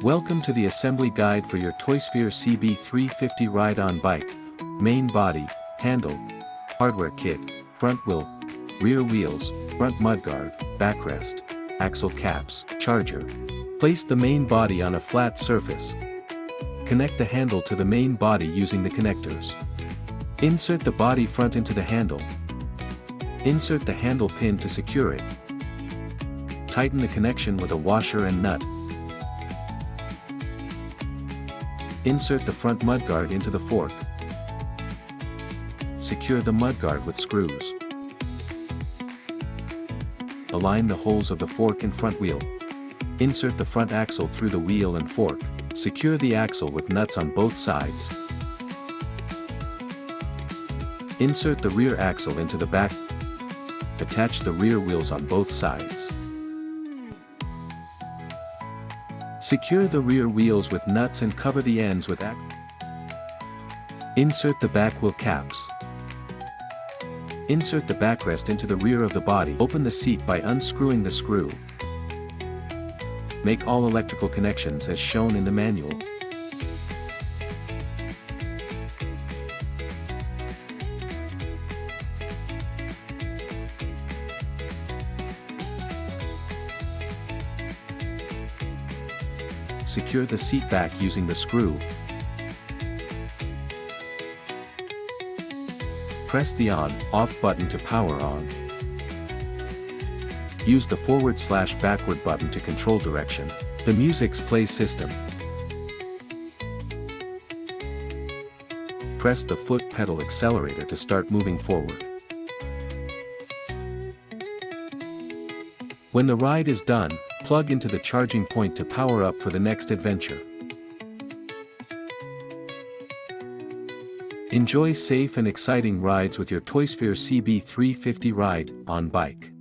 Welcome to the assembly guide for your Toysphere CB350 ride on bike. Main body, handle, hardware kit, front wheel, rear wheels, front mudguard, backrest, axle caps, charger. Place the main body on a flat surface. Connect the handle to the main body using the connectors. Insert the body front into the handle. Insert the handle pin to secure it. Tighten the connection with a washer and nut. Insert the front mudguard into the fork. Secure the mudguard with screws. Align the holes of the fork and front wheel. Insert the front axle through the wheel and fork. Secure the axle with nuts on both sides. Insert the rear axle into the back. Attach the rear wheels on both sides. Secure the rear wheels with nuts and cover the ends with Insert the back wheel caps. Insert the backrest into the rear of the body. Open the seat by unscrewing the screw. Make all electrical connections as shown in the manual. Secure the seat back using the screw. Press the on/off button to power on. Use the forward/backward button to control direction. The music's play system. Press the foot pedal accelerator to start moving forward. When the ride is done, plug into the charging point to power up for the next adventure. Enjoy safe and exciting rides with your Toysphere CB350 ride on bike.